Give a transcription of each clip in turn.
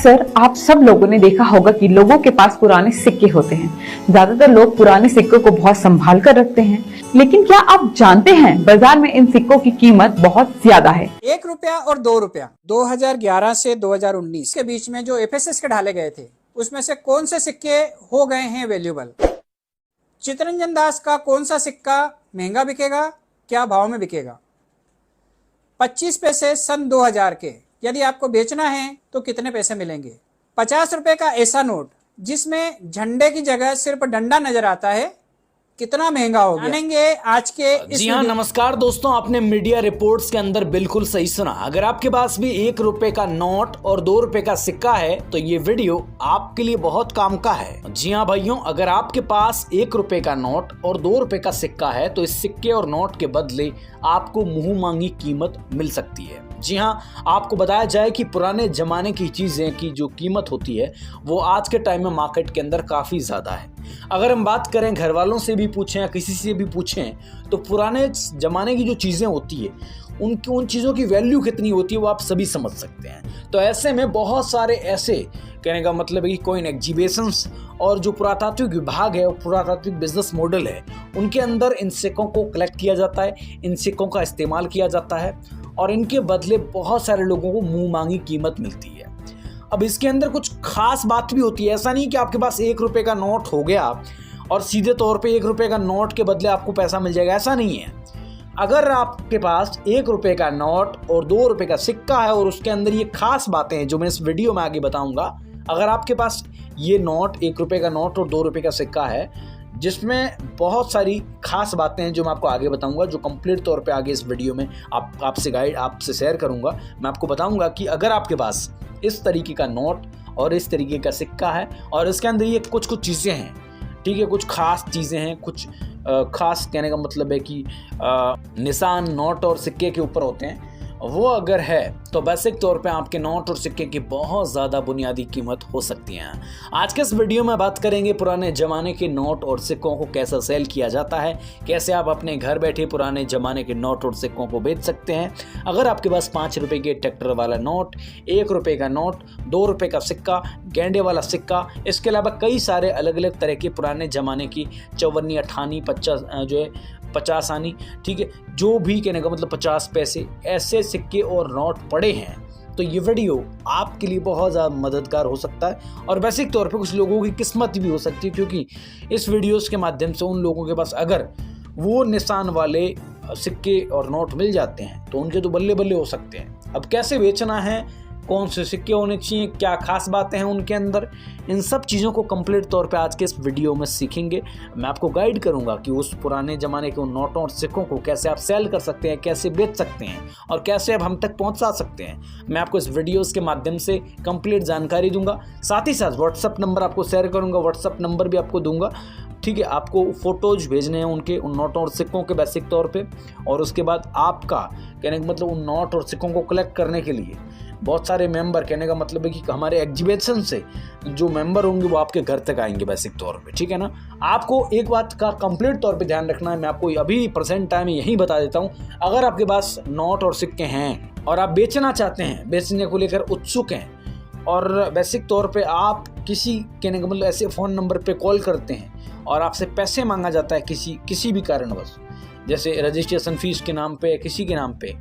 अक्सर आप सब लोगों ने देखा होगा कि लोगों के पास पुराने सिक्के होते हैं। ज्यादातर लोग पुराने सिक्कों को बहुत संभाल कर रखते हैं, लेकिन क्या आप जानते हैं बाजार में इन सिक्कों की कीमत बहुत ज्यादा है। 1 रुपया और 2 रुपया 2011 से 2019 के बीच में जो एफएसएस के ढाले गए थे, उसमें से कौन से सिक्के हो गए हैं वैल्यूएबल? चित्तरंजन दास का कौन सा सिक्का महंगा बिकेगा, क्या भाव में बिकेगा? 25 पैसे सन 2000 के यदि आपको बेचना है तो कितने पैसे मिलेंगे? 50 रुपए का ऐसा नोट जिसमें झंडे की जगह सिर्फ डंडा नजर आता है, कितना महंगा हो गया? जानेंगे आज के जी हाँ, नमस्कार दोस्तों, आपने मीडिया रिपोर्ट्स के अंदर बिल्कुल सही सुना। अगर आपके पास भी 1 रुपए का नोट और 2 रुपए का सिक्का है तो ये वीडियो आपके लिए बहुत काम का है। जी हाँ भाइयों, अगर आपके पास 1 रुपए का नोट और 2 रुपए का सिक्का है तो इस सिक्के और नोट के बदले आपको मुंह मांगी कीमत मिल सकती है। जी हाँ, आपको बताया जाए कि पुराने जमाने की चीजें की जो कीमत होती है वो आज के टाइम में मार्केट के अंदर काफी ज्यादा है। अगर हम बात करें घर वालों से भी पूछें या किसी से भी पूछें तो पुराने जमाने की जो चीजें होती है उन चीजों की वैल्यू कितनी होती है वो आप सभी समझ सकते हैं। तो ऐसे में बहुत सारे ऐसे, कहने का मतलब है कि कॉइन एग्जीबिशंस और जो पुरातात्विक विभाग है और पुरातात्विक बिजनेस मॉडल है उनके अंदर इन सिक्कों को कलेक्ट किया जाता है, इन सिक्कों का इस्तेमाल किया जाता है और इनके बदले बहुत सारे लोगों को मुंह मांगी कीमत मिलती है। अब इसके अंदर कुछ खास बात भी होती है। ऐसा नहीं कि आपके पास 1 रुपए का नोट हो गया और सीधे तौर पे 1 रुपए का नोट के बदले आपको पैसा मिल जाएगा, ऐसा नहीं है। अगर आपके पास 1 रुपए का नोट और 2 रुपए का सिक्का है और उसके अंदर ये खास बातें हैं जो मैं इस वीडियो में आगे बताऊंगा, अगर आपके पास ये नोट 1 रुपए का नोट और 2 रुपए का सिक्का है जिसमें बहुत सारी खास बातें हैं जो मैं आपको आगे बताऊंगा, जो कंप्लीट तौर पे आगे इस वीडियो में आपसे शेयर करूंगा। मैं आपको बताऊंगा कि अगर आपके पास इस तरीके का नोट और इस तरीके का सिक्का है और इसके अंदर ये कुछ चीज़ें हैं, ठीक है, कुछ खास चीज़ें हैं, कुछ खास, कहने का मतलब है कि निशान नोट और सिक्के के ऊपर होते हैं, वो अगर है तो बेसिक तौर पे आपके नोट और सिक्के की बहुत ज़्यादा बुनियादी कीमत हो सकती है। आज के इस वीडियो में बात करेंगे पुराने ज़माने के नोट और सिक्कों को कैसे सेल किया जाता है, कैसे आप अपने घर बैठे पुराने ज़माने के नोट और सिक्कों को बेच सकते हैं। अगर आपके पास 5 रुपए के ट्रैक्टर वाला नोट, 1 रुपए का नोट, 2 रुपए का सिक्का, गेंडे वाला सिक्का, इसके अलावा कई सारे अलग अलग तरह के पुराने ज़माने की 54, 58, 50 आनी, ठीक है, जो भी कहने का मतलब 50 पैसे, ऐसे सिक्के और नोट पड़े हैं तो ये वीडियो आपके लिए बहुत ज़्यादा मददगार हो सकता है और बेसिक तौर पे कुछ लोगों की किस्मत भी हो सकती है, क्योंकि इस वीडियोस के माध्यम से उन लोगों के पास अगर वो निशान वाले सिक्के और नोट मिल जाते हैं तो उनके तो बल्ले बल्ले हो सकते हैं। अब कैसे बेचना है, कौन से सिक्के होने चाहिए, क्या खास बातें हैं उनके अंदर, इन सब चीज़ों को कंप्लीट तौर पे आज के इस वीडियो में सीखेंगे। मैं आपको गाइड करूंगा कि उस पुराने ज़माने के उन नोटों और सिक्कों को कैसे आप सेल कर सकते हैं, कैसे बेच सकते हैं और कैसे आप हम तक पहुंचा सकते हैं। मैं आपको इस वीडियोस के माध्यम से कंप्लीट जानकारी दूंगा, साथ ही साथ व्हाट्सअप नंबर आपको शेयर करूँगा, व्हाट्सअप नंबर भी आपको दूंगा, ठीक है। आपको फ़ोटोज भेजने हैं उनके, उन नोटों और सिक्कों के बेसिक तौर पे, और उसके बाद आपका, कहने का मतलब उन नोट और सिक्कों को कलेक्ट करने के लिए बहुत सारे मेंबर, कहने का मतलब है कि हमारे एग्जीबिशन से जो मेंबर होंगे वो आपके घर तक आएंगे बेसिक तौर पे, ठीक है ना। आपको एक बात का कंप्लीट तौर पे ध्यान रखना है, मैं आपको अभी प्रेजेंट टाइम में यही बता देता हूँ। अगर आपके पास नोट और सिक्के हैं और आप बेचना चाहते हैं, बेचने को लेकर उत्सुक हैं और बेसिक तौर पे आप किसी, कहने का मतलब ऐसे फ़ोन नंबर पे कॉल करते हैं और आपसे पैसे मांगा जाता है किसी भी कारणवश, जैसे रजिस्ट्रेशन फीस के नाम पे, किसी के नाम पे,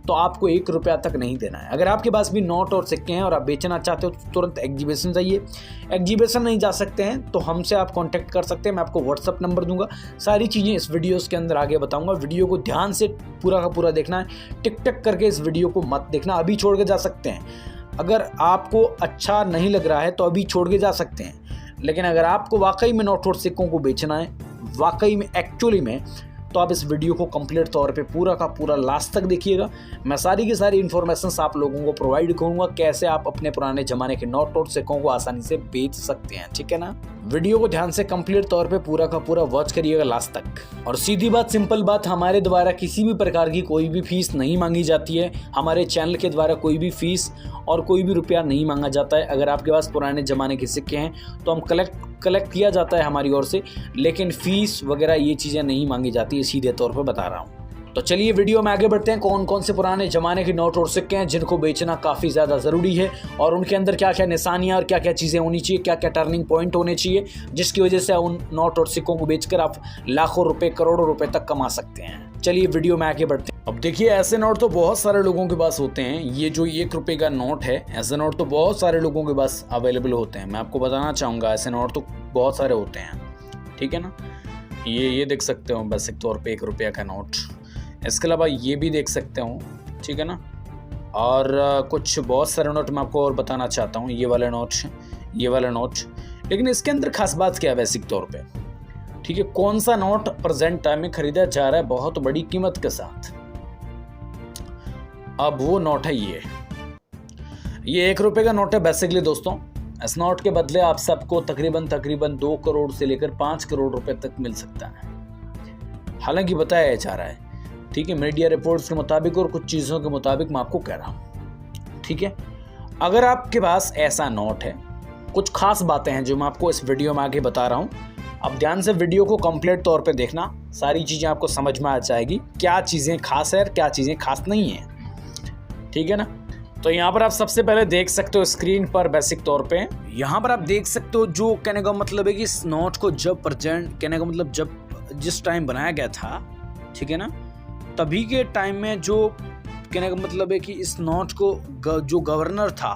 तो आपको 1 रुपया तक नहीं देना है। अगर आपके पास भी नोट और सिक्के हैं और आप बेचना चाहते हो तो तुरंत एग्जीबिशन जाइए। एग्जीबिशन नहीं जा सकते हैं तो हमसे आप कांटेक्ट कर सकते हैं, मैं आपको व्हाट्सअप नंबर दूंगा। सारी चीज़ें इस वीडियोस के अंदर आगे बताऊंगा। वीडियो को ध्यान से पूरा का पूरा देखना है, टिक टक करके इस वीडियो को मत देखना, अभी छोड़ के जा सकते हैं। अगर आपको अच्छा नहीं लग रहा है तो अभी छोड़ के जा सकते हैं, लेकिन अगर आपको वाकई में नोट और सिक्कों को बेचना है, वाकई में एक्चुअली में, तो आप इस वीडियो को कंप्लीट तौर पे पूरा का पूरा लास्ट तक देखिएगा। मैं सारी की सारी इन्फॉर्मेशन आप लोगों को प्रोवाइड करूंगा, कैसे आप अपने पुराने जमाने के नोट और सिक्कों को आसानी से बेच सकते हैं, ठीक है ना। वीडियो को ध्यान से कंप्लीट तौर पे पूरा का पूरा वॉच करिएगा लास्ट तक। और सीधी बात, सिंपल बात, हमारे द्वारा किसी भी प्रकार की कोई भी फीस नहीं मांगी जाती है। हमारे चैनल के द्वारा कोई भी फीस और कोई भी रुपया नहीं मांगा जाता है। अगर आपके पास पुराने ज़माने के सिक्के हैं तो हम कलेक्ट किया जाता है हमारी ओर से, लेकिन फ़ीस वगैरह ये चीज़ें नहीं मांगी जाती है, सीधे तौर पर बता रहा हूँ। तो चलिए वीडियो में आगे बढ़ते हैं। कौन कौन से पुराने जमाने के नोट और सिक्के हैं जिनको बेचना काफ़ी ज़्यादा ज़रूरी है और उनके अंदर क्या क्या निशानियाँ और क्या क्या चीज़ें होनी चाहिए, क्या क्या टर्निंग पॉइंट होने चाहिए जिसकी वजह से उन नोट और सिक्कों को बेचकर आप लाखों रुपए, करोड़ों रुपए तक कमा सकते हैं। चलिए वीडियो में आगे बढ़ते हैं। अब देखिए, ऐसे नोट तो बहुत सारे लोगों के पास होते हैं। ये जो 1 रुपये का नोट है, ऐसे नोट तो बहुत सारे लोगों के पास अवेलेबल होते हैं। मैं आपको बताना चाहूँगा, ऐसे नोट तो बहुत सारे होते हैं, ठीक है ना। ये देख सकते हो बेसिक तौर पे 1 रुपये का नोट। इसके अलावा ये भी देख सकते हो, ठीक है ना। और कुछ बहुत सारे नोट मैं आपको और बताना चाहता हूँ। ये वाला नोट, लेकिन इसके अंदर खास बात क्या है बेसिक तौर पे, ठीक है। कौन सा नोट प्रेजेंट टाइम में खरीदा जा रहा है बहुत बड़ी कीमत के साथ, अब वो नोट है ये 1 रुपये का नोट है बेसिकली दोस्तों। इस नोट के बदले आप सबको तकरीबन 2 करोड़ से लेकर 5 करोड़ रुपए तक मिल सकता है, हालांकि बताया जा रहा है, ठीक है, मीडिया रिपोर्ट्स के मुताबिक और कुछ चीज़ों के मुताबिक मैं आपको कह रहा हूँ, ठीक है। अगर आपके पास ऐसा नोट है, कुछ खास बातें हैं जो मैं आपको इस वीडियो में आगे बता रहा हूँ। अब ध्यान से वीडियो को कंप्लीट तौर पे देखना, सारी चीज़ें आपको समझ में आ जाएगी, क्या चीज़ें खास है और क्या चीज़ें खास नहीं है, ठीक है ना। तो यहाँ पर आप सबसे पहले देख सकते हो स्क्रीन पर बेसिक तौर पे, यहाँ पर आप देख सकते हो, जो कहने का मतलब है कि इस नोट को जब प्रेजेंट, कहने का मतलब जब जिस टाइम बनाया गया था, ठीक है ना, तभी के टाइम में जो कहने का मतलब है कि इस नोट को जो गवर्नर था,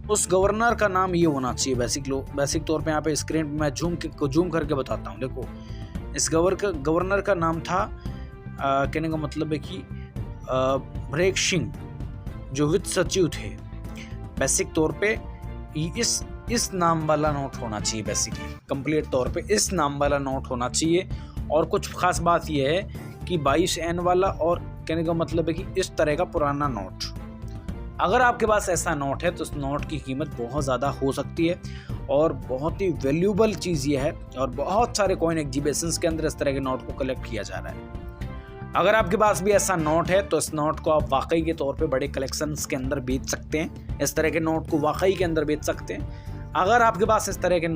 उस गवर्नर का नाम ये होना चाहिए बेसिक तौर पे। यहाँ पे स्क्रीन पे मैं जूम करके बताता हूँ। देखो, इस गवर्नर का नाम था, कहने का मतलब है कि ब्रेक सिंह, जो वित्त सचिव थे। बेसिक तौर पे इस नाम वाला नोट होना चाहिए, बेसिकली कंप्लीट तौर पे इस नाम वाला नोट होना चाहिए। और कुछ खास बात यह है कि 22N वाला, और कहने का मतलब है कि इस तरह का पुराना नोट, अगर आपके पास ऐसा नोट है तो उस नोट की कीमत बहुत ज़्यादा हो सकती है और बहुत ही वैल्यूबल चीज़ ये है। और बहुत सारे कॉइन एग्जीबिशंस के अंदर इस तरह के नोट को कलेक्ट किया जा रहा है। अगर आपके पास भी ऐसा नोट है तो इस नोट को आप वाकई के तौर पे बड़े कलेक्शंस के अंदर बेच सकते हैं। इस तरह के नोट को वाकई के अंदर बेच सकते हैं। अगर आपके पास इस तरह का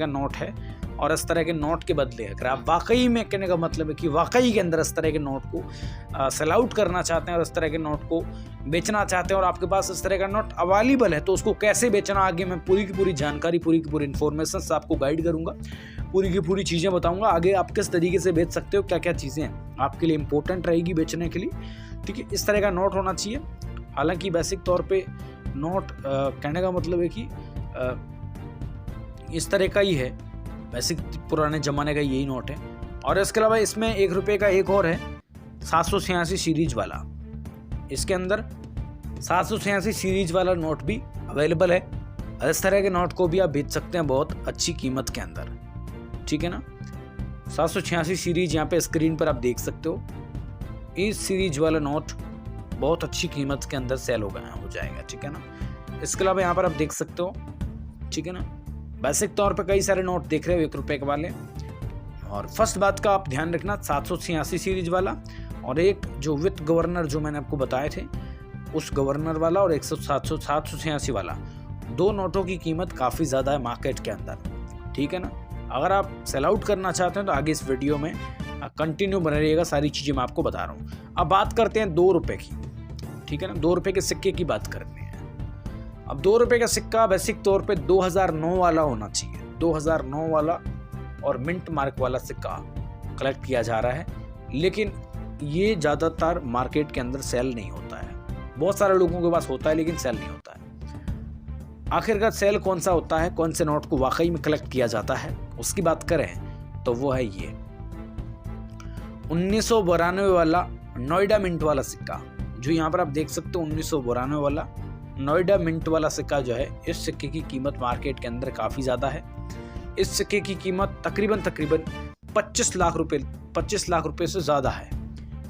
नोट है और इस तरह के नोट के बदले अगर आप वाकई में, कहने का मतलब है कि वाकई के अंदर इस तरह के नोट को सेल आउट करना चाहते हैं और इस तरह के नोट को बेचना चाहते हैं और आपके पास इस तरह का नोट अवेलेबल है, तो उसको कैसे बेचना, आगे मैं पूरी की पूरी जानकारी, पूरी की पूरी इन्फॉर्मेशन आपको गाइड करूंगा, पूरी की पूरी चीज़ें बताऊंगा आगे आप किस तरीके से बेच सकते हो, क्या क्या चीज़ें आपके लिए इंपॉर्टेंट रहेगी बेचने के लिए, ठीक है। इस तरह का नोट होना चाहिए। हालांकि बेसिक तौर पे नोट कहने का मतलब है कि इस तरह का ही है, बेसिक पुराने ज़माने का यही नोट है। और इसके अलावा इसमें 1 रुपये का एक और है, 786 सीरीज वाला। इसके अंदर 786 सीरीज वाला नोट भी अवेलेबल है। इस तरह के नोट को भी आप बेच सकते हैं बहुत अच्छी कीमत के अंदर, ठीक है ना। 786 सीरीज यहाँ पे स्क्रीन पर आप देख सकते हो। इस सीरीज वाला नोट बहुत अच्छी कीमत के अंदर सेल हो जाएगा, ठीक है ना। इसके अलावा यहाँ पर आप देख सकते हो, ठीक है ना। बेसिक तौर पे कई सारे नोट देख रहे हो 1 रुपये के वाले। और फर्स्ट बात का आप ध्यान रखना, 786 सीरीज वाला और एक जो वित्त गवर्नर जो मैंने आपको बताए थे, उस गवर्नर वाला और 786 वाला, 2 नोटों की कीमत काफ़ी ज़्यादा है मार्केट के अंदर, ठीक है ना। अगर आप सेल आउट करना चाहते हैं तो आगे इस वीडियो में कंटिन्यू बने रहिएगा, सारी चीज़ें मैं आपको बता रहा हूँ। अब बात करते हैं 2 रुपये की, ठीक है ना। 2 रुपये के सिक्के की बात करनी है। अब 2 रुपये का सिक्का बेसिक तौर पे 2009 वाला होना चाहिए, 2009 वाला और मिंट मार्क वाला सिक्का कलेक्ट किया जा रहा है। लेकिन ये ज़्यादातर मार्केट के अंदर सेल नहीं होता है, बहुत सारे लोगों के पास होता है लेकिन सेल नहीं होता है। आखिरकार सेल कौन सा होता है, कौन से नोट को वाकई में कलेक्ट किया जाता है, उसकी बात करें तो वो है ये 1992 वाला नोएडा मिंट वाला सिक्का, जो यहाँ पर आप देख सकते हो। 1992 वाला नोएडा मिंट वाला सिक्का जो है, इस सिक्के की कीमत मार्केट के अंदर काफ़ी ज़्यादा है। इस सिक्के की कीमत तकरीबन 25 लाख रुपए से ज़्यादा है,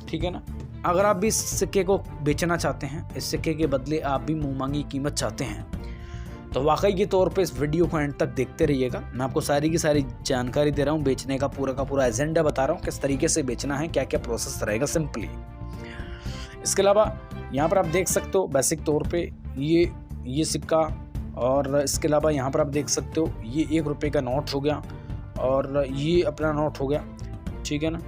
ठीक है ना। अगर आप भी इस सिक्के को बेचना चाहते हैं, इस सिक्के के बदले आप भी मुँह मांगी कीमत चाहते हैं, तो वाकई के तौर पे इस वीडियो को एंड तक देखते रहिएगा। मैं आपको सारी की सारी जानकारी दे रहा हूँ, बेचने का पूरा एजेंडा बता रहा हूँ, किस तरीके से बेचना है, क्या क्या प्रोसेस रहेगा सिंपली। इसके अलावा यहाँ पर आप देख सकते हो बेसिक तौर पे ये सिक्का, और इसके अलावा यहाँ पर आप देख सकते हो ये 1 रुपये का नोट हो गया और ये अपना नोट हो गया, ठीक है ना।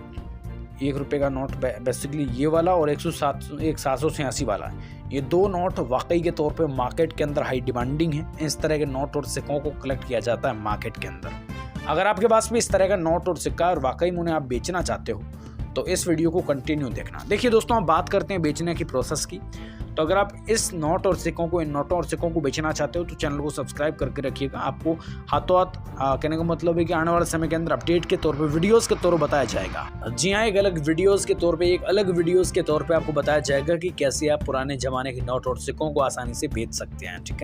₹1 का नोट बेसिकली ये वाला और 786 वाला है। ये दो नोट वाकई के तौर पे मार्केट के अंदर हाई डिमांडिंग है। इस तरह के नोट और सिक्कों को कलेक्ट किया जाता है मार्केट के अंदर। अगर आपके पास भी इस तरह का नोट और सिक्का और वाकई में उन्हें आप बेचना चाहते हो तो इस वीडियो को कंटिन्यू देखना। देखिए दोस्तों, हम बात करते हैं बेचने की प्रोसेस की। तो अगर आप इस नोट और सिक्कों को, इन नोटों और सिक्कों को बेचना चाहते हो तो चैनल को सब्सक्राइब करके रखिएगा। आपको हाथों हाथ कहने का मतलब है कि आने वाले समय के अंदर अपडेट के तौर पे, वीडियोस के तौर पर बताया जाएगा। जी हाँ, एक अलग वीडियोस के तौर पे, एक अलग वीडियोस के तौर पे आपको बताया जाएगा कि कैसे आप पुराने जमाने के नोट और सिक्कों को आसानी से बेच सकते हैं। ठीक है।